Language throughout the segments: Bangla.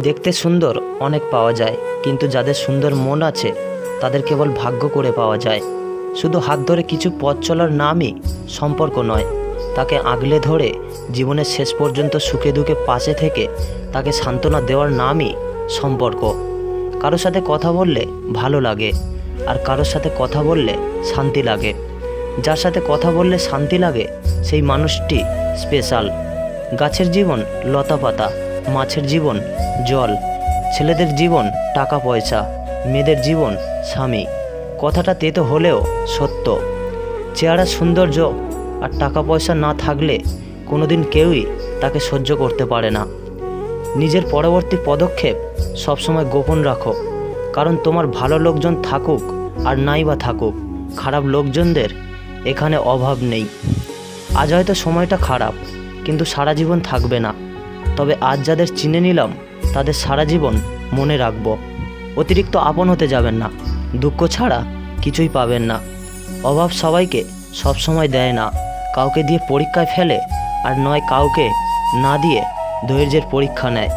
দেখতে সুন্দর অনেক পাওয়া যায়, কিন্তু যাদের সুন্দর মন আছে তাদের কেবল ভাগ্য করে পাওয়া যায়। শুধু হাত ধরে কিছু পথ চলার নামই সম্পর্ক নয়, তাকে আগলে ধরে জীবনের শেষ পর্যন্ত সুখে দুঃখে পাশে থেকে তাকে সান্ত্বনা দেওয়ার নামই সম্পর্ক। কারোর সাথে কথা বললে ভালো লাগে, আর কারোর সাথে কথা বললে শান্তি লাগে। যার সাথে কথা বললে শান্তি লাগে সেই মানুষটি স্পেশাল। গাছের জীবন লতা পাতা, মাছের জীবন জল, ছেলেদের জীবন টাকা পয়সা, মেয়েদের জীবন স্বামী। কথাটা তেতো হলেও সত্য। চেহারা সৌন্দর্য আর টাকা পয়সা না থাকলে কোনোদিন কেউই তাকে সহ্য করতে পারে না। নিজের পরবর্তী পদক্ষেপ সবসময় গোপন রাখো, কারণ তোমার ভালো লোকজন থাকুক আর নাই বা থাকুক, খারাপ লোকজনদের এখানে অভাব নেই। আজ হয়তো সময়টা খারাপ, কিন্তু সারা জীবন থাকবে না। তবে আজ যাদের চিনে নিলাম তাদের সারা জীবন মনে রাখব। অতিরিক্ত আপন হতে যাবেন না, দুঃখ ছাড়া কিছুই পাবেন না। অভাব সবাইকে সবসময় দেয় না, কাউকে দিয়ে পরীক্ষায় ফেলে, আর নয় কাউকে না দিয়ে ধৈর্যের পরীক্ষা নেয়।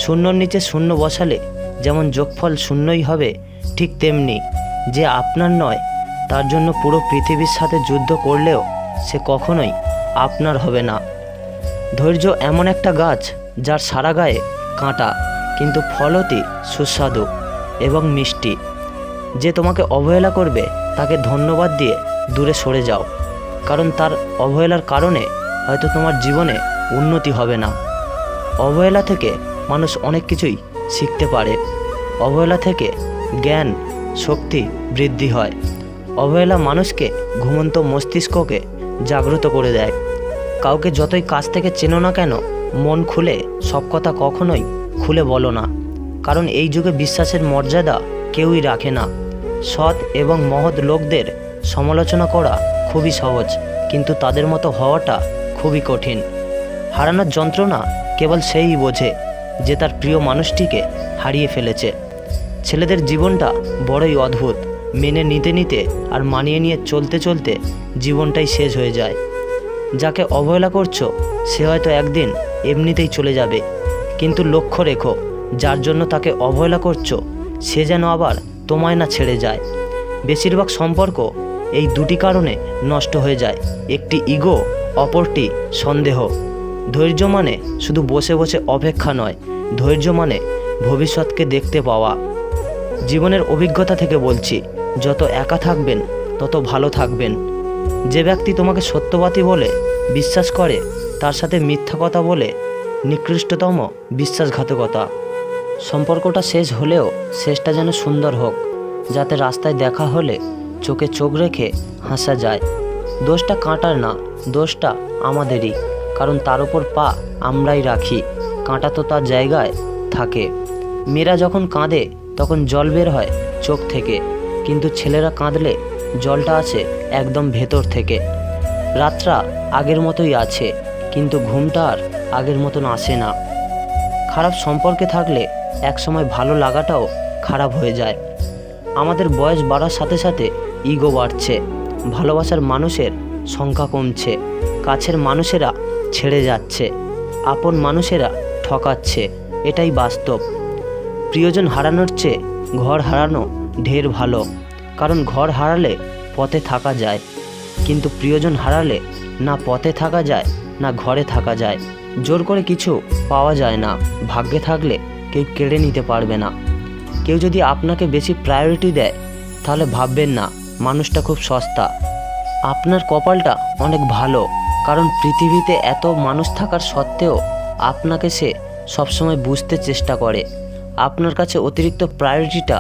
শূন্যর নিচে শূন্য বসালে যেমন যোগফল শূন্যই হবে, ঠিক তেমনি যে আপনার নয় তার জন্য পুরো পৃথিবীর সাথে যুদ্ধ করলেও সে কখনোই আপনার হবে না। ধৈর্য এমন একটা গাছ যার সারা গায়ে কাঁটা, কিন্তু ফল অতি সুস্বাদু এবং মিষ্টি। যে তোমাকে অবহেলা করবে তাকে ধন্যবাদ দিয়ে দূরে সরে যাও, কারণ তার অবহেলার কারণে হয়তো তোমার জীবনে উন্নতি হবে না। অবহেলা থেকে মানুষ অনেক কিছুই শিখতে পারে। অবহেলা থেকে জ্ঞান শক্তি বৃদ্ধি হয়। অবহেলা মানুষকে ঘুমন্ত মস্তিষ্ককে জাগ্রত করে দেয়। কাউকে যতই কাছ থেকে চেনো না কেন, মন খুলে সব কথা কখনোই খুলে বলো না, কারণ এই যুগে বিশ্বাসের মর্যাদা কেউই রাখে না। সৎ এবং মহৎ লোকদের সমালোচনা করা খুবই সহজ, কিন্তু তাদের মতো হওয়াটা খুবই কঠিন। হারানোর যন্ত্রণা কেবল সেই বোঝে যে তার প্রিয় মানুষটিকে হারিয়ে ফেলেছে। ছেলেদের জীবনটা বড়ই অদ্ভুত। মেনে নিতে নিতে আর মানিয়ে নিয়ে চলতে চলতে জীবনটাই শেষ হয়ে যায়। যাকে অবহেলা করছো সে হয়তো একদিন এমনিতেই চলে যাবে, কিন্তু লক্ষ্য রেখো যার জন্য তাকে অবহেলা করছো সে যেন আবার তোমায় না ছেড়ে যায়। বেশিরভাগ সম্পর্ক এই দুটি কারণে নষ্ট হয়ে যায়, একটি ইগো, অপরটি সন্দেহ। ধৈর্য মানে শুধু বসে বসে অপেক্ষা নয়, ধৈর্য মানে ভবিষ্যৎকে দেখতে পাওয়া। জীবনের অভিজ্ঞতা থেকে বলছি, যত একা থাকবেন তত ভালো থাকবেন। যে ব্যক্তি তোমাকে সত্যবাদী বলে বিশ্বাস করে তার সাথে মিথ্যা কথা বলে নিকৃষ্টতম বিশ্বাসঘাতকতা। সম্পর্কটা শেষ হলেও শেষটা যেন সুন্দর হোক, যাতে রাস্তায় দেখা হলে চোখে চোখ রেখে হাসা যায়। দোষটা কাঁটার না, দোষটা আমাদেরই, কারণ তার উপর পা আমরাই রাখি, কাঁটা তো তার জায়গায় থাকে। মেয়েরা যখন কাঁদে তখন জল বের হয় চোখ থেকে, কিন্তু ছেলেরা কাঁদলে জলটা আসে একদম ভেতর থেকে। রাতটা আগের মতোই আছে, কিন্তু ঘুমটা আর আগের মতন আসে না। খারাপ সম্পর্কে থাকলে একসময় ভালো লাগাটাও খারাপ হয়ে যায়। আমাদের বয়স বাড়ার সাথে সাথে ইগো বাড়ছে, ভালোবাসার মানুষের সংখ্যা কমছে, কাছের মানুষেরা ছেড়ে যাচ্ছে, আপন মানুষেরা ঠকাচ্ছে, এটাই বাস্তব। প্রিয়জন হারানোর চেয়ে ঘর হারানো ঢের ভালো, কারণ ঘর হারালে পথে থাকা যায়, কিন্তু প্রিয়জন হারালে না পথে থাকা যায় না ঘরে থাকা যায়। জোর করে কিছু পাওয়া যায় না, ভাগ্যে থাকলে কেউ কেড়ে নিতে পারবে না। কেউ যদি আপনাকে বেশি প্রায়োরিটি দেয় তাহলে ভাববেন না মানুষটা খুব সস্তা। আপনার কপালটা অনেক ভালো, কারণ পৃথিবীতে এত মানুষ থাকার সত্ত্বেও আপনাকে সে সবসময় বুঝতে চেষ্টা করে। আপনার কাছে অতিরিক্ত প্রায়োরিটিটা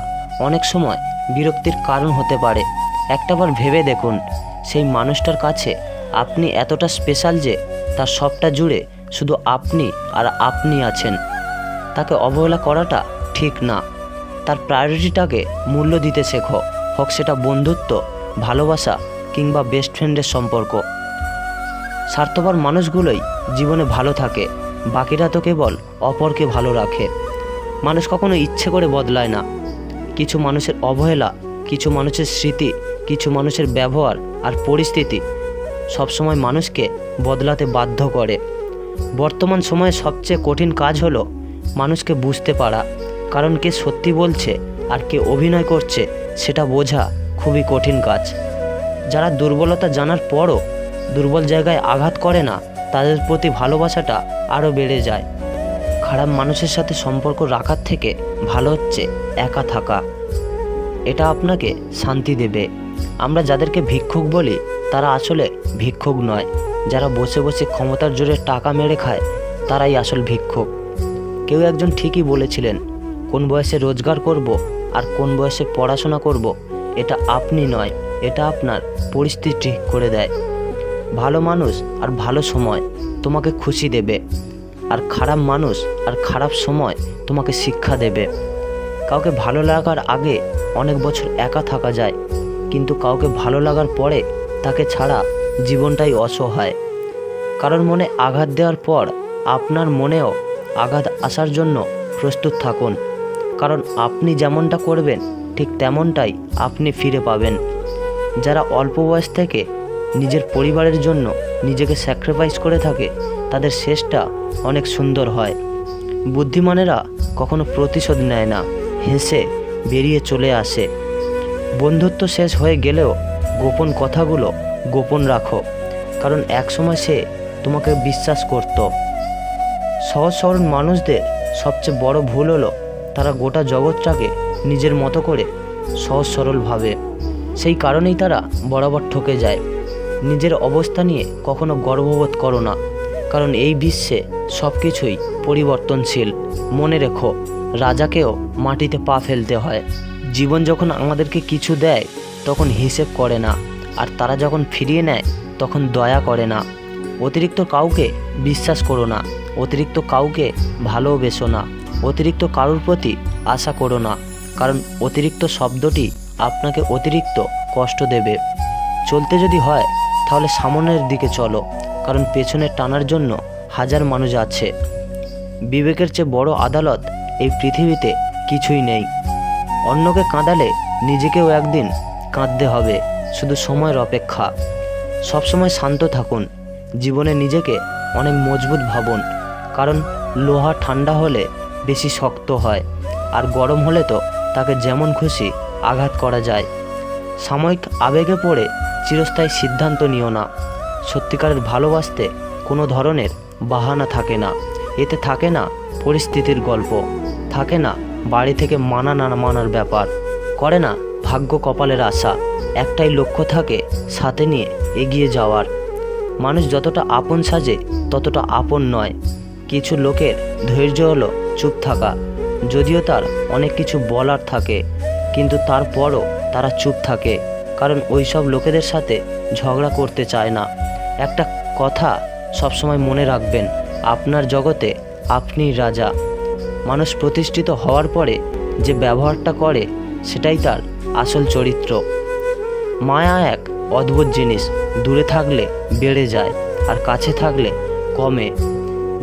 অনেক সময় বিরক্তির কারণ হতে পারে। একটাবার ভেবে দেখুন, সেই মানুষটার কাছে আপনি এতটা স্পেশাল যে তার সবটা জুড়ে শুধু আপনি আর আপনি আছেন। তাকে অবহেলা করাটা ঠিক না, তার প্রায়োরিটিটাকে মূল্য দিতে শেখো, হোক সেটা বন্ধুত্ব, ভালোবাসা কিংবা বেস্ট ফ্রেন্ডের সম্পর্ক। স্বার্থপর মানুষগুলোই জীবনে ভালো থাকে, বাকিরা তো কেবল অপরকে ভালো রাখে। মানুষ কখনো ইচ্ছে করে বদলায় না। কিছু মানুষের অবহেলা, কিছু মানুষের স্মৃতি, কিছু মানুষের ব্যবহার আর পরিস্থিতি সবসময় মানুষকে বদলাতে বাধ্য করে। বর্তমান সময়ে সবচেয়ে কঠিন কাজ হলো মানুষকে বুঝতে পারা, কারণ কে সত্যি বলছে আর কে অভিনয় করছে সেটা বোঝা খুবই কঠিন কাজ। যারা দুর্বলতা জানার পরও দুর্বল জায়গায় আঘাত করে না, তাদের প্রতি ভালোবাসাটা আরও বেড়ে যায়। খারাপ মানুষের সাথে সম্পর্ক রাখার থেকে ভালো হচ্ছে একা থাকা। এটা আপনাকে শান্তি দেবে। আমরা যাদেরকে ভিক্ষুক বলি তারা আসলে ভিক্ষুক নয়। যারা বসে বসে ক্ষমতার জোরে টাকা মেরে খায় তারাই আসল ভিক্ষুক। কেউ একজন ঠিকই বলেছিলেন, কোন বয়সে রোজগার করব আর কোন বয়সে পড়াশোনা করব এটা আপনি নয়, এটা আপনার পরিস্থিতি ঠিক করে দেয়। ভালো মানুষ আর ভালো সময় তোমাকে খুশি দেবে, আর খারাপ মানুষ আর খারাপ সময় তোমাকে শিক্ষা দেবে। কাউকে ভালো লাগার আগে অনেক বছর একা থাকা যায়, কিন্তু কাউকে ভালো লাগার পরে তাকে ছাড়া জীবনটাই অসহায়। কারণ মনে আঘাত দেওয়ার পর আপনার মনেও আঘাত আসার জন্য প্রস্তুত থাকুন, কারণ আপনি যেমনটা করবেন ঠিক তেমনটাই আপনি ফিরে পাবেন। যারা অল্প বয়স থেকে নিজের পরিবারের জন্য নিজেকে স্যাক্রিফাইস করে থাকে তাদের শেষটা অনেক সুন্দর হয়। বুদ্ধিমানেরা কখনো প্রতিশোধ নেয় না, হেসে বেরিয়ে চলে আসে। বন্ধুত্ব শেষ হয়ে গেলেও গোপন কথাগুলো গোপন রাখো, কারণ একসময় সে তোমাকে বিশ্বাস করত। সহজ সরল মানুষদের সবচেয়ে বড় ভুল হলো তারা গোটা জগৎটাকে নিজের মতো করে সহজ সরল ভাবে। সেই কারণেই তারা বরাবর ঠকে যায়। নিজের অবস্থা নিয়ে কখনো গর্ববোধ করো না, কারণ এই বিশ্বে সব কিছুই পরিবর্তনশীল। মনে রেখো, রাজাকেও মাটিতে পা ফেলতে হয়। জীবন যখন আমাদেরকে কিছু দেয় তখন হিসেব করে না, আর তারা যখন ফিরিয়ে নেয় তখন দয়া করে না। অতিরিক্ত কাউকে বিশ্বাস করো না, অতিরিক্ত কাউকে ভালোবেসো না, অতিরিক্ত কারোর প্রতি আশা করো না, কারণ অতিরিক্ত শব্দটি আপনাকে অতিরিক্ত কষ্ট দেবে। চলতে যদি হয় তাহলে সামনের দিকে চলো, কারণ পেছনে টানার জন্য হাজার মানুষ আছে। বিবেকের চেয়ে বড় আদালত এই পৃথিবীতে কিছুই নেই। অন্যকে কাঁদালে নিজেকেও একদিন কাঁদতে হবে, শুধু সময়ের অপেক্ষা। সবসময় শান্ত থাকুন, জীবনে নিজেকে অনেক মজবুত ভাবুন, কারণ লোহা ঠান্ডা হলে বেশি শক্ত হয়, আর গরম হলে তো তাকে যেমন খুশি আঘাত করা যায়। সাময়িক আবেগে পড়ে চিরস্থায়ী সিদ্ধান্ত নিও না। সত্যিকারের ভালোবাসতে কোনো ধরনের বাহানা থাকে না। এতে থাকে না পরিস্থিতির গল্প, থাকে না বাড়ি থেকে মানা না মানার ব্যাপার, করে না ভাগ্য কপালের আশা। একটাই লক্ষ্য থাকে সাথে নিয়ে এগিয়ে যাওয়ার। মানুষ যতটা আপন সাজে ততটা আপন নয়। কিছু লোকের ধৈর্য হলো চুপ থাকা, যদিও তার অনেক কিছু বলার থাকে, কিন্তু তারপরও তারা চুপ থাকে, কারণ ওই সব লোকেদের সাথে ঝগড়া করতে চায় না। একটা কথা সবসময় মনে রাখবেন, আপনার জগতে আপনিই রাজা। মানুষ প্রতিষ্ঠিত হওয়ার পরে যে ব্যবহারটা করে সেটাই তার আসল চরিত্র। মায়া এক অদ্ভুত জিনিস, দূরে থাকলে বেড়ে যায় আর কাছে থাকলে কমে।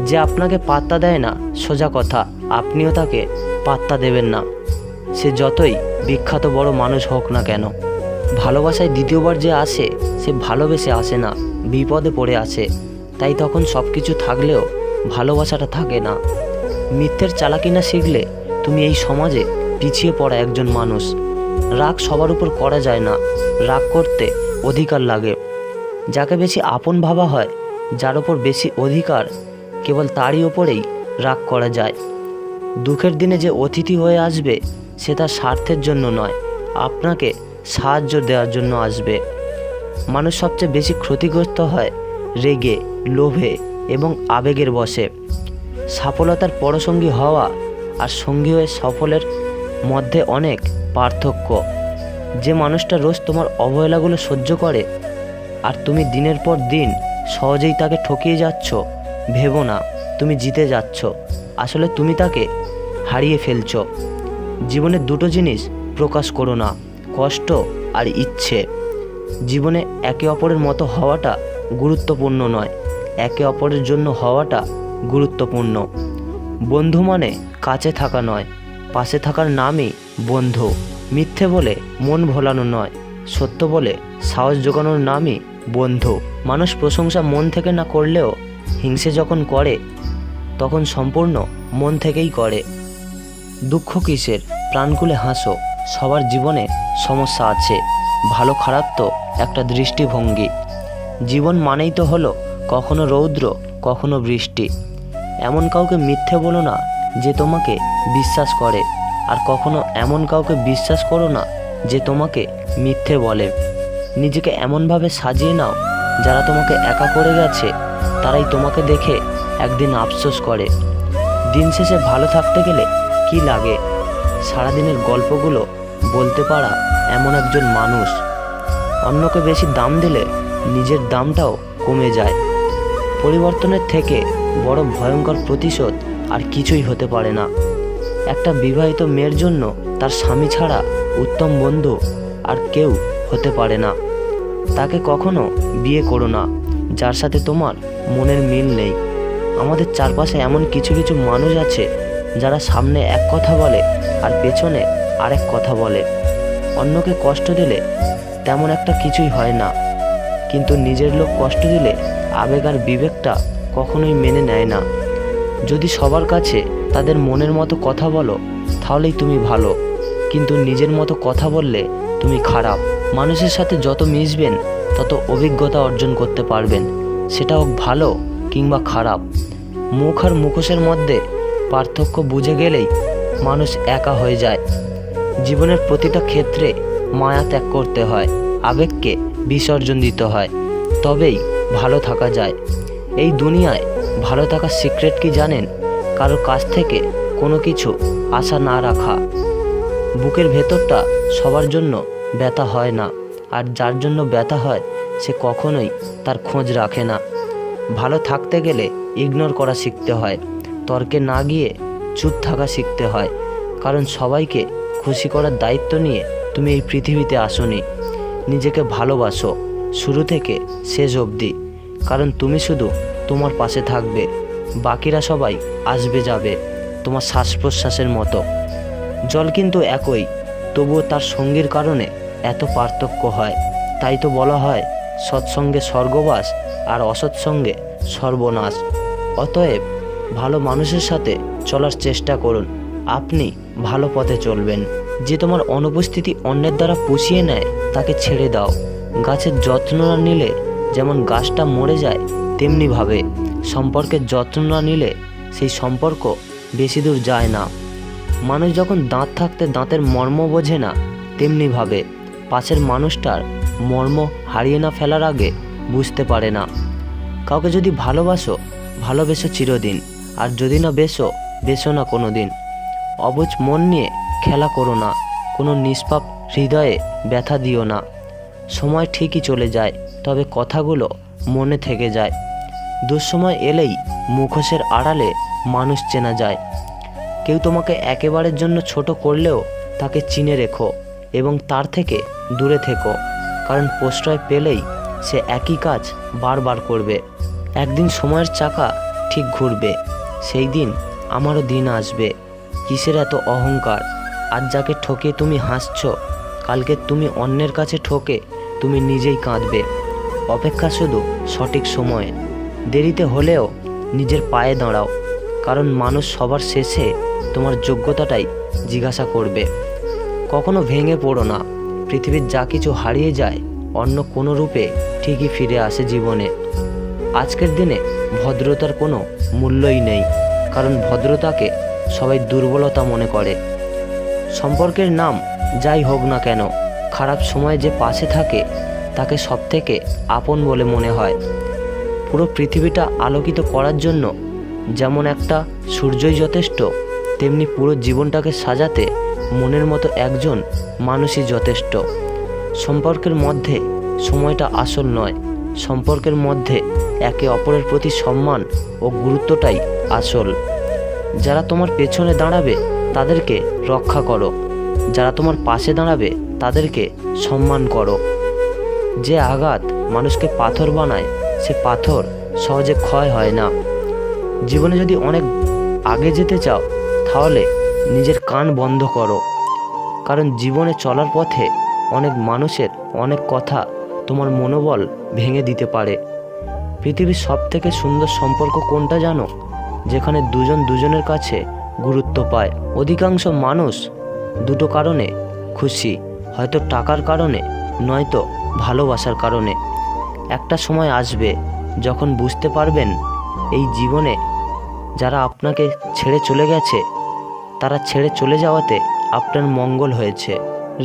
যে আপনাকে পাত্তা দেয় না, সোজা কথা আপনিও তাকে পাত্তা দেবেন না, সে যতই বিখ্যাত বড় মানুষ হোক না কেন। ভালোবাসায় দ্বিতীয়বার যে আসে সে ভালোবেসে আসে না, বিপদে পড়ে আসে। তাই তখন সব কিছু থাকলেও ভালোবাসাটা থাকে না। মিথ্যের চালাকি না শিখলে তুমি এই সমাজে পিছিয়ে পড়া একজন মানুষ। রাগ সবার উপর করা যায় না, রাগ করতে অধিকার লাগে। যাকে বেশি আপন ভাবা হয়, যার ওপর বেশি অধিকার, কেবল তারই ওপরেই রাগ করা যায়। দুঃখের দিনে যে অতিথি হয়ে আসবে সে তার স্বার্থের জন্য নয়, আপনাকে সাহায্য দেওয়ার জন্য আসবে। মানুষ সবচেয়ে বেশি ক্ষতিগ্রস্ত হয় রেগে, লোভে এবং আবেগের বশে। সফলতার পরসঙ্গী হওয়া আর সঙ্গী হয়ে সফলের মধ্যে অনেক পার্থক্য। যে মানুষটা রোজ তোমার অবহেলাগুলো সহ্য করে আর তুমি দিনের পর দিন সহজেই তাকে ঠকিয়ে যাচ্ছ, ভেবো না তুমি জিতে যাচ্ছ, আসলে তুমি তাকে হারিয়ে ফেলছ। জীবনে দুটো জিনিস প্রকাশ করো না, কষ্ট আর ইচ্ছে। জীবনে একে অপরের মতো হওয়াটা গুরুত্বপূর্ণ নয়, একে অপরের জন্য হওয়াটা গুরুত্বপূর্ণ। বন্ধু মানে কাছে থাকা নয়, পাশে থাকার নামই বন্ধু। মিথ্যে বলে মন ভোলানো নয়, সত্য বলে সাহস জোগানোর নামই বন্ধু। মানুষ প্রশংসা মন থেকে না করলেও হিংসে যখন করে তখন সম্পূর্ণ মন থেকেই করে। দুঃখ কিসের, প্রাণ খুলে হাসো। সবার জীবনে সমস্যা আছে, ভালো খারাপ তো একটা দৃষ্টিভঙ্গি। জীবন মানেই তো হলো কখনো রৌদ্র, কখনো বৃষ্টি। এমন কাউকে মিথ্যে বলো না যে তোমাকে বিশ্বাস করে, আর কখনো এমন কাউকে বিশ্বাস করো না যে তোমাকে মিথ্যে বলে। নিজেকে এমনভাবে সাজিয়ে নাও, যারা তোমাকে একা করে গেছে তারাই তোমাকে দেখে একদিন আফসোস করে। দিন শেষে ভালো থাকতে গেলে কি লাগে? সারাদিনের গল্পগুলো বলতে পারা এমন একজন মানুষ। অন্যকে বেশি দাম দিলে নিজের দামটাও কমে যায়। পরিবর্তনের থেকে বড় ভয়ঙ্কর প্রতিশোধ আর কিছুই হতে পারে না। একটা বিবাহিত মেয়ের জন্য তার স্বামী ছাড়া উত্তম বন্ধু আর কেউ হতে পারে না। তাকে কখনো বিয়ে করো না যার সাথে তোমার মনের মিল নেই। আমাদের চারপাশে এমন কিছু কিছু মানুষ আছে যারা সামনে এক কথা বলে আর পেছনে আরেক কথা বলে। অন্যকে কষ্ট দিলে তেমন একটা কিছুই হয় না, কিন্তু নিজের লোক কষ্ট দিলে আবেগ আর বিবেকটা কখনোই মেনে নেয় না। যদি সবার কাছে তাদের মনের মতো কথা বলো তাহলেই তুমি ভালো, কিন্তু নিজের মতো কথা বললে তুমি খারাপ। মানুষের সাথে যত মিশবেন তত অভিজ্ঞতা অর্জন করতে পারবেন, সেটা হোক ভালো কিংবা খারাপ। মুখ আর মুখোশের মধ্যে পার্থক্য বুঝে গেলেই মানুষ একা হয়ে যায়। জীবনের প্রতিটা ক্ষেত্রে মায়া ত্যাগ করতে হয়, আবেগকে বিসর্জন দিতে হয়, তবেই ভালো থাকা যায়। এই দুনিয়ায় ভালো থাকার সিক্রেট কি জানেন? কারোর কাছ থেকে কোনো কিছু আশা না রাখা। বুকের ভেতরটা সবার জন্য ব্যথা হয় না, আর যার জন্য ব্যথা হয় সে কখনোই তার খোঁজ রাখে না। ভালো থাকতে গেলে ইগনোর করা শিখতে হয়, তর্কে না গিয়ে চুপ থাকা শিখতে হয়। কারণ সবাইকে খুশি করার দায়িত্ব নিয়ে তুমি এই পৃথিবীতে আসোনি। নিজেকে ভালোবাসো শুরু থেকে শেষ অবধি, কারণ তুমি শুধু তোমার পাশে থাকবে, বাকিরা সবাই আসবে যাবে তোমার শ্বাস প্রশ্বাসের মতো। জল কিন্তু একই, তবুও তার সঙ্গীর কারণে এত পার্থক্য হয়। তাই তো বলা হয় সৎসঙ্গে স্বর্গবাস আর অসৎসঙ্গে সর্বনাশ। অতএব ভালো মানুষের সাথে চলার চেষ্টা করুন, আপনি ভালো পথে চলবেন। যে তোমার অনুপস্থিতি অন্যের দ্বারা পুষিয়ে নেয় তাকে ছেড়ে দাও। গাছের যত্ন না নিলে যেমন গাছটা মরে যায়, তেমনিভাবে সম্পর্কের যত্ন না নিলে সেই সম্পর্ক বেশি দূর যায় না। মানুষ যখন দাঁত থাকতে দাঁতের মর্ম বোঝে না, তেমনিভাবে পাশের মানুষটার মর্ম হারিয়ে না ফেলার আগে বুঝতে পারে না। কাউকে যদি ভালোবাসো, ভালোবেসো চিরদিন, আর যদি না বেসো না কোনো দিন। অবুঝ মন নিয়ে খেলা করো না, কোনো নিষ্পাপ হৃদয়ে ব্যথা দিও না। সময় ঠিকই চলে যায়, তবে কথাগুলো মনে থেকে যায়। দুঃসময় এলেই মুখোশের আড়ালে মানুষ চেনা যায়। কেউ তোমাকে একেবারের জন্য ছোট করলেও তাকে চিনে রেখো এবং তার থেকে দূরে থেকো, কারণ প্রশ্রয় পেলেই সে একই কাজ বারবার করবে। একদিন সময়ের চাকা ঠিক ঘুরবে, সেই দিন আমারও দিন আসবে। কিসের এত অহংকার? আজ যাকে ঠকে তুমি হাসছো, কালকে তুমি অন্যের কাছে ঠকে তুমি নিজেই কাঁদবে। অপেক্ষা শুধু সঠিক সময়ে, দেরিতে হলেও নিজের পায়ে দাঁড়াও, কারণ মানুষ সবার শেষে তোমার যোগ্যতাটাই জিজ্ঞাসা করবে। কখনো ভেঙে পড়ো না, পৃথিবীর যা কিছু হারিয়ে যায় অন্য কোনো রূপে ঠিকই ফিরে আসে জীবনে। আজকের দিনে ভদ্রতার কোনো মূল্যই নেই, কারণ ভদ্রতাকে সবাই দুর্বলতা মনে করে। সম্পর্কের নাম যাই হোক না কেন, খারাপ সময়ে যে পাশে থাকে তাকে সবথেকে আপন বলে মনে হয়। পুরো পৃথিবীটা আলোকিত করার জন্য যেমন একটা সূর্যই যথেষ্ট, তেমনি পুরো জীবনটাকে সাজাতে মনের মতো একজন মানুষই যথেষ্ট। সম্পর্কের মধ্যে সময়টা আসল নয়, সম্পর্কের মধ্যে একে অপরের প্রতি সম্মান ও গুরুত্বটাই আসল। যারা তোমার পেছনে দাঁড়াবে তাদেরকে রক্ষা করো, যারা তোমার পাশে দাঁড়াবে তাদেরকে সম্মান করো। যে আঘাত মানুষকে পাথর বানায়, সে পাথর সহজে ক্ষয় হয় না। জীবনে যদি অনেক আগে যেতে চাও তাহলে নিজের কান বন্ধ করো, কারণ জীবনে চলার পথে অনেক মানুষের অনেক কথা তোমার মনোবল ভেঙে দিতে পারে। পৃথিবীর সবথেকে সুন্দর সম্পর্ক কোনটা জানো? যেখানে দুজন দুজনের কাছে গুরুত্ব পায়। অধিকাংশ মানুষ দুটো কারণে খুশি, হয়তো টাকার কারণে, নয়তো ভালোবাসার কারণে। একটা সময় আসবে যখন বুঝতে পারবেন এই জীবনে যারা আপনাকে ছেড়ে চলে গেছে তারা ছেড়ে চলে যাওয়াতে আপনার মঙ্গল হয়েছে।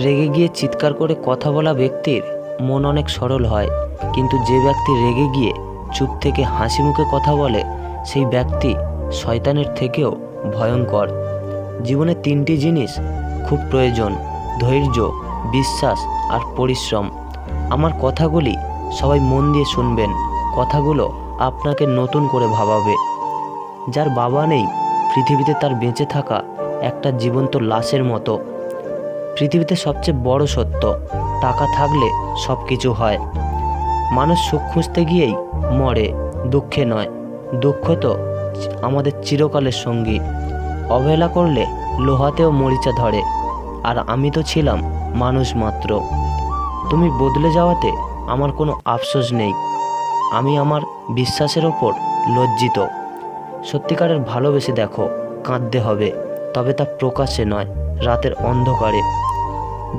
রেগে গিয়ে চিৎকার করে কথা বলা ব্যক্তির মন অনেক সরল হয়, কিন্তু যে ব্যক্তি রেগে গিয়ে চুপ থেকে হাসি মুখে কথা বলে সেই ব্যক্তি শয়তানের থেকেও ভয়ঙ্কর। জীবনে 3টি জিনিস খুব প্রয়োজন: ধৈর্য, বিশ্বাস আর পরিশ্রম। আমার কথাগুলি সবাই মন দিয়ে শুনবেন। কথাগুলো আপনাকে নতুন করে ভাবাবে। যার বাবা নেই, পৃথিবীতে তার বেঁচে থাকা একটা জীবন্ত লাশের মতো। পৃথিবীতে সবচেয়ে বড় সত্য, টাকা থাকলে সব কিছু হয়। মানুষ সুখ খুঁজতে গিয়েই মরে, দুঃখে নয়। দুঃখ তো আমাদের চিরকালের সঙ্গী। অবহেলা করলে লোহাতেও মরিচা ধরে, আর আমি তো ছিলাম মানুষ মাত্র। তুমি বদলে যাওয়াতে আমার কোনো আফসোস নেই। আমি আমার বিশ্বাসের ওপর লজ্জিত। সত্যিকারের ভালোবেসে দেখো, কাঁদতে হবে, তবে তা প্রকাশ্যে নয়, রাতের অন্ধকারে।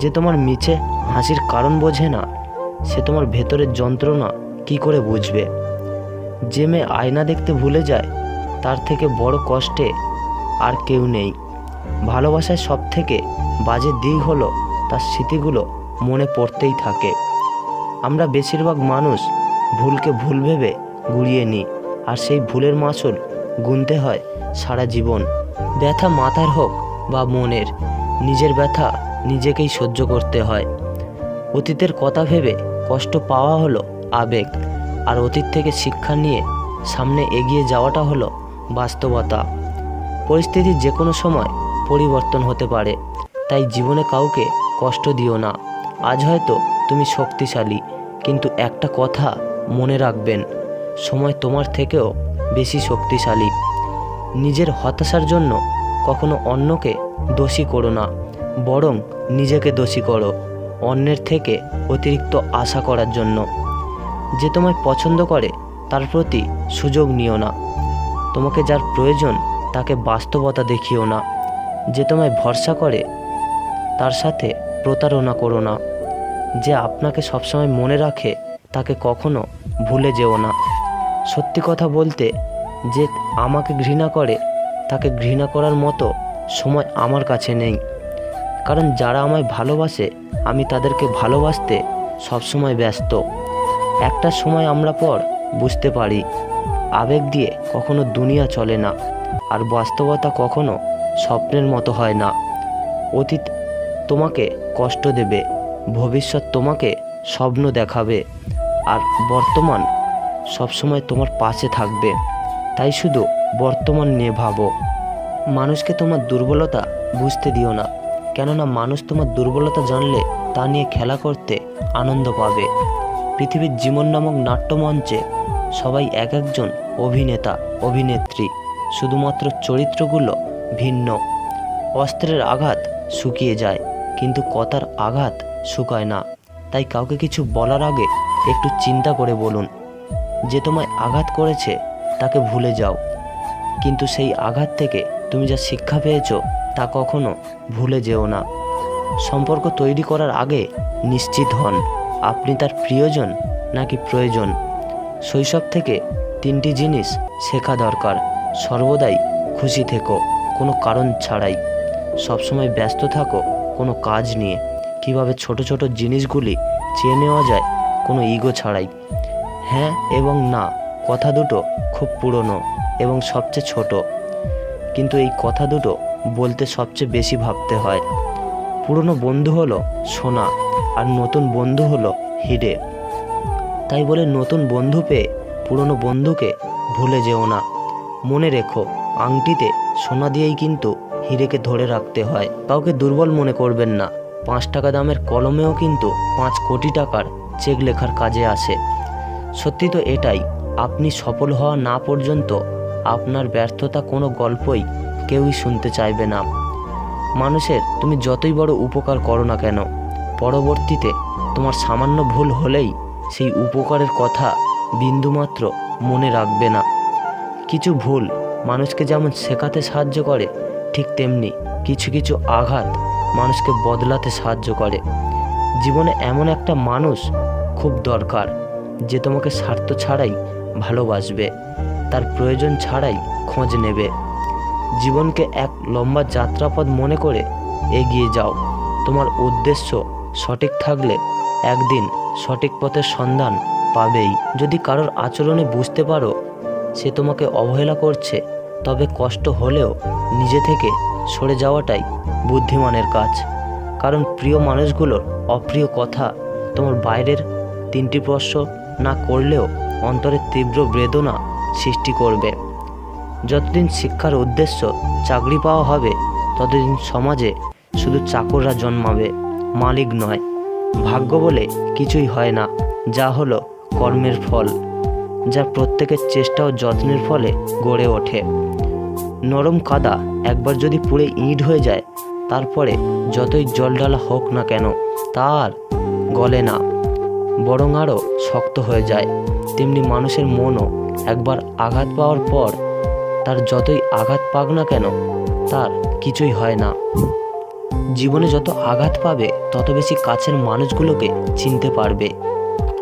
যে তোমার মিছে হাসির কারণ বোঝে না, সে তোমার ভেতরের যন্ত্রণা কি করে বুঝবে? যে মেয়ে আয়না দেখতে ভুলে যায়, তার থেকে বড় কষ্টে আর কেউ নেই। ভালোবাসায় সব থেকে বাজে দিক হলো তার স্মৃতিগুলো মনে পড়তেই থাকে। আমরা বেশিরভাগ মানুষ ভুলকে ভুল ভেবে গুড়িয়ে নিই, আর সেই ভুলের মাসুল গুনতে হয় সারা জীবন। ব্যথা মাথার হোক বা মনের, নিজের ব্যথা নিজেকেই সহ্য করতে হয়। অতীতের কথা ভেবে কষ্ট পাওয়া হলো আবেগ, আর অতীত থেকে শিক্ষা নিয়ে সামনে এগিয়ে যাওয়াটা হলো বাস্তবতা। পরিস্থিতি যে কোনো সময় পরিবর্তন হতে পারে, তাই জীবনে কাউকে কষ্ট দিও না। আজ হয়তো তুমি শক্তিশালী, কিন্তু একটা কথা মনে রাখবেন, সময় তোমার থেকেও বেশি শক্তিশালী। নিজের হতাশার জন্য কখনো অন্যকে দোষী করো না, বরং নিজেকে দোষী করো অন্যের থেকে অতিরিক্ত আশা করার জন্য। যে তোমায় পছন্দ করে তার প্রতি সুযোগ নিও না। তোমাকে যার প্রয়োজন তাকে বাস্তবতা দেখিও না। যে তোমায় ভরসা করে তার সাথে প্রতারণা করো না। যে আপনাকে সবসময় মনে রাখে তাকে কখনো ভুলে যেও না। সত্যি কথা বলতে, যে আমাকে ঘৃণা করে তাকে ঘৃণা করার মতো সময় আমার কাছে নেই। কারণ যারা আমায় ভালোবাসে আমি তাদেরকে ভালোবাসতে সবসময় ব্যস্ত। একটা সময় আমরা পর বুঝতে পারি, আবেগ দিয়ে কখনো দুনিয়া চলে না, আর বাস্তবতা কখনো স্বপ্নের মতো হয় না। অতীত তোমাকে কষ্ট দেবে, ভবিষ্যৎ তোমাকে স্বপ্ন দেখাবে, আর বর্তমান সবসময় তোমার পাশে থাকবে। তাই শুধু বর্তমান নিয়ে ভাবো। মানুষকে তোমার দুর্বলতা বুঝতে দিও না, কেননা মানুষ তোমার দুর্বলতা জানলে তা নিয়ে খেলা করতে আনন্দ পাবে। পৃথিবীর জীবন নামক নাট্যমঞ্চে সবাই এক একজন অভিনেতা অভিনেত্রী, শুধুমাত্র চরিত্রগুলো ভিন্ন। অস্ত্রের আঘাত শুকিয়ে যায়, কিন্তু কথার আঘাত শুকায় না। তাই কাউকে কিছু বলার আগে একটু চিন্তা করে বলুন। যে তোমায় আঘাত করেছে তাকে ভুলে যাও, কিন্তু সেই আঘাত থেকে তুমি যা শিক্ষা পেয়েছো তা কখনো ভুলে যেও না। সম্পর্ক তৈরি করার আগে নিশ্চিত হন আপনি তার প্রিয়জন নাকি প্রয়োজন। শৈশব থেকে 3টি জিনিস শেখা দরকার: সর্বদাই খুশি থেকো কোনো কারণ ছাড়াই, সবসময় ব্যস্ত থাকো কোনো কাজ নিয়ে, কিভাবে ছোট ছোট জিনিসগুলি চেয়ে নেওয়া যায় কোনো ইগো ছাড়াই। হ্যাঁ এবং না কথা দুটো খুব পুরনো এবং সবচেয়ে ছোট, কিন্তু এই কথা দুটো বলতে সবচেয়ে বেশি ভাবতে হয়। পুরনো বন্ধু হলো সোনা, আর নতুন বন্ধু হলো হিরে। তাই বলে নতুন বন্ধু পেয়ে পুরনো বন্ধুকে ভুলে যেও না। মনে রেখো, আংটিতে সোনা দিয়েই কিন্তু হিরেকে ধরে রাখতে হয়। কাউকে দুর্বল মনে করবেন না। 5 টাকা দামের কলমেও কিন্তু 5 কোটি টাকার চেক লেখার কাজে আসে। সত্যি তো এটাই, আপনি সফল হওয়া না পর্যন্ত আপনার ব্যর্থতা কোনো গল্পই কেউই শুনতে চাইবে না। মানুষের তুমি যতই বড় উপকার করো না কেন, পরবর্তীতে তোমার সামান্য ভুল হলেই সেই উপকারের কথা বিন্দুমাত্র মনে রাখবে না। কিছু ভুল মানুষকে যেমন শেখাতে সাহায্য করে, ঠিক তেমনি কিছু কিছু আঘাত মানুষকে বদলাতে সাহায্য করে। জীবনে এমন একটা মানুষ খুব দরকার যে তোমাকে স্বার্থ ছাড়াই ভালোবাসবে, তার প্রয়োজন ছাড়াই খোঁজ নেবে। জীবনকে এক লম্বা যাত্রাপথ মনে করে এগিয়ে যাও। তোমার উদ্দেশ্য সঠিক থাকলে একদিন সঠিক পথের সন্ধান পাবেই। যদি কারোর আচরণে বুঝতে পারো সে তোমাকে অবহেলা করছে, তবে কষ্ট হলেও নিজে থেকে সরে যাওয়াটাই বুদ্ধিমানের কাজ। কারণ প্রিয় মানুষগুলোর অপ্রিয় কথা তোমার বাইরের তিনটি স্পর্শ না করলেও অন্তরে তীব্র বেদনা সৃষ্টি করবে। যতদিন শিক্ষার উদ্দেশ্য চাকরি পাওয়া হবে, ততদিন সমাজে শুধু চাকররা জন্মাবে, মালিক নয়। ভাগ্য বলে কিছুই হয় না, যা হলো কর্মের ফল, যা প্রত্যেকের চেষ্টা ও যত্নের ফলে গড়ে ওঠে। নরম কাদা একবার যদি পুড়ে ইট হয়ে যায়, তারপরে যতই জল ঢালা হোক না কেন তা আর গলে না, বরং আরও শক্ত হয়ে যায়। তেমনি মানুষের মনও একবার আঘাত পাওয়ার পর তার যতই আঘাত পাক না কেন তার কিছুই হয় না। জীবনে যত আঘাত পাবে তত বেশি কাছের মানুষগুলোকে চিনতে পারবে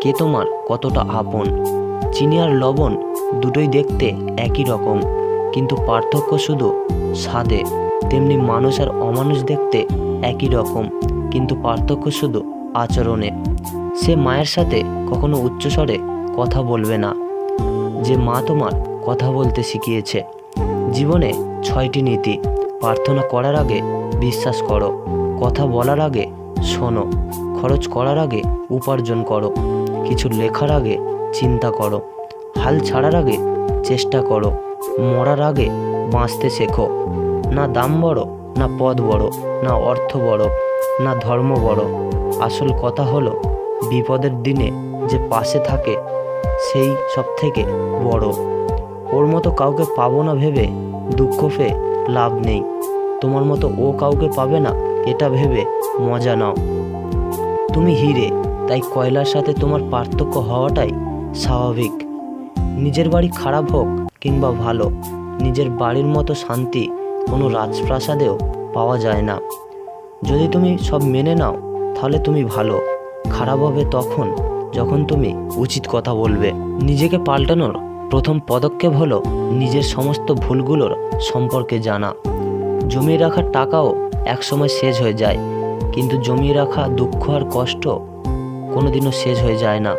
কে তোমার কতটা আপন। চিনি আর লবণ দুটোই দেখতে একই রকম, কিন্তু পার্থক্য শুধু স্বাদে। তেমনি মানুষ আর অমানুষ দেখতে একই রকম, কিন্তু পার্থক্য শুধু আচরণে। সে মায়ের সাথে কখনো উচ্চস্বরে কথা বলবে না যে মা তোমার কথা বলতে শিখিয়েছে। জীবনে 6টি নীতি। প্রার্থনা করার আগে বিশ্বাস করো, কথা বলার আগে শোনো, খরচ করার আগে উপার্জন করো, কিছু লেখার আগে চিন্তা করো, হাল ছাড়ার আগে চেষ্টা করো, মরার আগে বাঁচতে শেখো। না দাম বড়, না পদ বড়, না অর্থ বড়, না ধর্ম বড়। আসল কথা হলো বিপদের দিনে যে পাশে থাকে সেই সব থেকে বড়। ওর মতো কাউকে পাবো না ভেবে দুঃখ পেয়ে লাভ নেই। তোমার মতো ও কাউকে পাবে না এটা ভেবে মজা নাও। তুমি হিরে, তাই কয়লার সাথে তোমার পার্থক্য হওয়াটাই স্বাভাবিক। নিজের বাড়ি খারাপ হোক কিংবা ভালো, নিজের বাড়ির মতো শান্তি কোনো রাজপ্রাসাদেও পাওয়া যায় না। যদি তুমি সব মেনে নাও তাহলে তুমি ভালো। খারাপ হবে তখন যখন তুমি উচিত কথা বলবে। নিজেকে পাল্টানোর প্রথম পদক্ষেপ হলো নিজের সমস্ত ভুলগুলোর সম্পর্কে জানা। জমিয়ে রাখা টাকাও একসময় শেষ হয়ে যায়, কিন্তু জমিয়ে রাখা দুঃখ আর কষ্ট কোনোদিনও শেষ হয়ে যায় না।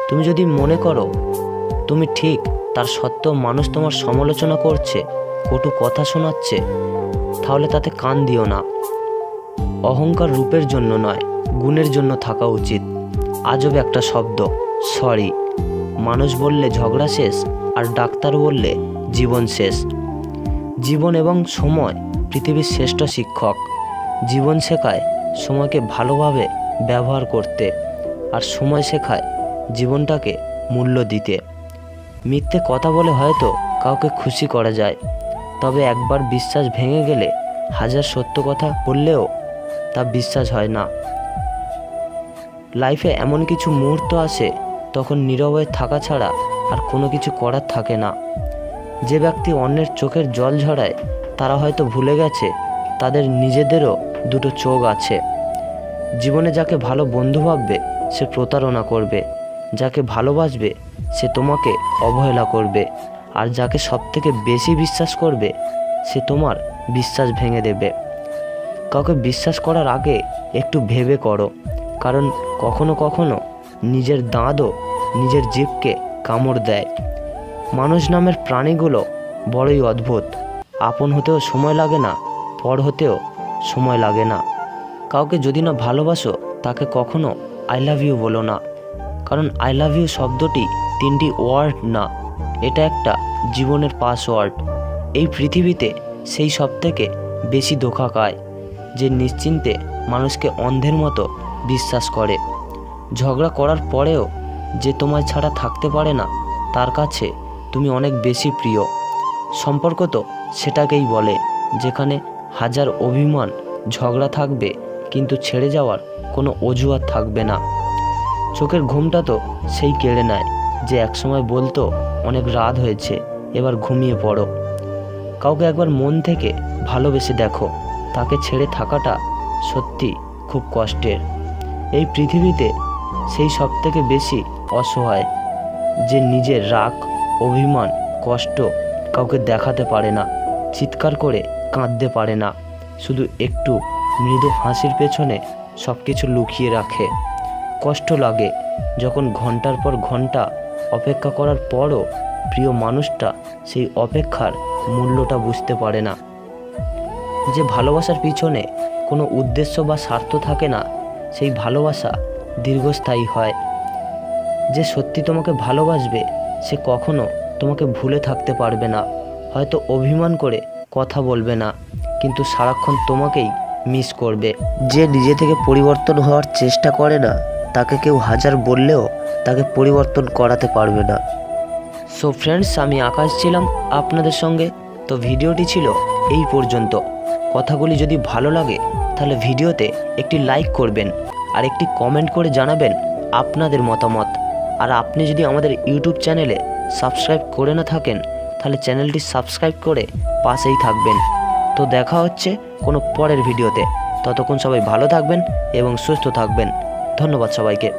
তুমি যদি মনে করো তুমি ঠিক, তার সত্ত্বেও মানুষ তোমার সমালোচনা করছে, কটু কথা শোনাচ্ছে, তাহলে তাতে কান দিও না। অহংকার রূপের জন্য নয়, গুণের জন্য থাকা উচিত। আজব একটা শব্দ, সরি। মানুষ বললে ঝগড়া শেষ, আর ডাক্তার বললে জীবন শেষ। জীবন এবং সময় পৃথিবীর শ্রেষ্ঠ শিক্ষক। জীবন শেখায় সময়কে ভালোভাবে ব্যবহার করতে, আর সময় শেখায় জীবনটাকে মূল্য দিতে। মিথ্যে কথা বলে হয়তো কাউকে খুশি করা যায়, তবে একবার বিশ্বাস ভেঙে গেলে হাজার সত্য কথা বললেও তা বিশ্বাস হয় না। লাইফে এমন কিছু মুহূর্ত আসে তখন নীরব হয়ে থাকা ছাড়া আর কোনো কিছু করার থাকে না। যে ব্যক্তি অন্যের চোখের জল ঝরায় তারা হয়তো ভুলে গেছে তাদের নিজেদেরও দুটো চোখ আছে। জীবনে যাকে ভালো বন্ধু ভাববে সে প্রতারণা করবে, যাকে ভালোবাসবে সে তোমাকে অবহেলা করবে, আর যাকে সবথেকে বেশি বিশ্বাস করবে সে তোমার বিশ্বাস ভেঙে দেবে। কাউকে বিশ্বাস করার আগে একটু ভেবে করো, কারণ কখনো কখনো নিজের দাঁতও নিজের জিভকে কামড় দেয়। মানুষ নামের প্রাণীগুলো বড়ই অদ্ভুত। আপন হতেও সময় লাগে না, পর হতেও সময় লাগে না। কাউকে যদি না ভালোবাসো তাকে কখনো আই লাভ ইউ বলো না, কারণ আই লাভ ইউ শব্দটি 3টি ওয়ার্ড না, এটা একটা জীবনের পাসওয়ার্ড। এই পৃথিবীতে সেই সব থেকে বেশি ধোঁকা খায় যে নিশ্চিন্তে মানুষকে অন্ধের মতো বিশ্বাস করে। ঝগড়া করার পরেও যে তোমায় ছাড়া থাকতে পারে না তার কাছে তুমি অনেক বেশি প্রিয়। সম্পর্ক তো সেটাকেই বলে যেখানে হাজার অভিমান ঝগড়া থাকবে, কিন্তু ছেড়ে যাওয়ার কোনো অজুহাত থাকবে না। চোখের ঘুমটা তো সেই কেড়ে নেয় যে একসময় বলতো অনেক রাত হয়েছে, এবার ঘুমিয়ে পড়ো। কাউকে একবার মন থেকে ভালোবেসে দেখো, তাকে ছেড়ে থাকাটা সত্যি খুব কষ্টের। এই পৃথিবীতে সেই সবথেকে বেশি অসহায় যে নিজের রাগ, অভিমান, কষ্ট কাউকে দেখাতে পারে না, চিৎকার করে কাঁদতে পারে না, শুধু একটু মৃদু হাসির পেছনে সব কিছু লুকিয়ে রাখে। কষ্ট লাগে যখন ঘন্টার পর ঘন্টা অপেক্ষা করার পরও প্রিয় মানুষটা সেই অপেক্ষার মূল্যটা বুঝতে পারে না। যে ভালোবাসার পিছনে কোনো উদ্দেশ্য বা স্বার্থ থাকে না, সেই ভালোবাসা দীর্ঘস্থায়ী হয়। যে সত্যি তোমাকে ভালোবাসবে সে কখনো তোমাকে ভুলে থাকতে পারবে না। হয়তো অভিমান করে কথা বলবে না, কিন্তু সারাক্ষণ তোমাকেই মিস করবে। যে নিজে থেকে পরিবর্তন হওয়ার চেষ্টা করে না, তাকে কেউ হাজার বললেও তাকে পরিবর্তন করাতে পারবে না। সো ফ্রেন্ডস, আমি আকাশ ছিলাম আপনাদের সঙ্গে। তো ভিডিওটি ছিল এই পর্যন্ত। কথাগুলি যদি ভালো লাগে তাহলে ভিডিওতে একটি লাইক করবেন আর একটি কমেন্ট করে জানাবেন আপনাদের মতামত। আর আপনি যদি আমাদের ইউটিউব চ্যানেলে সাবস্ক্রাইব করে না থাকেন তাহলে চ্যানেলটি সাবস্ক্রাইব করে পাশেই থাকবেন। তো দেখা হচ্ছে কোনো পরের ভিডিওতে। ততক্ষণ সবাই ভালো থাকবেন এবং সুস্থ থাকবেন। ধন্যবাদ সবাইকে।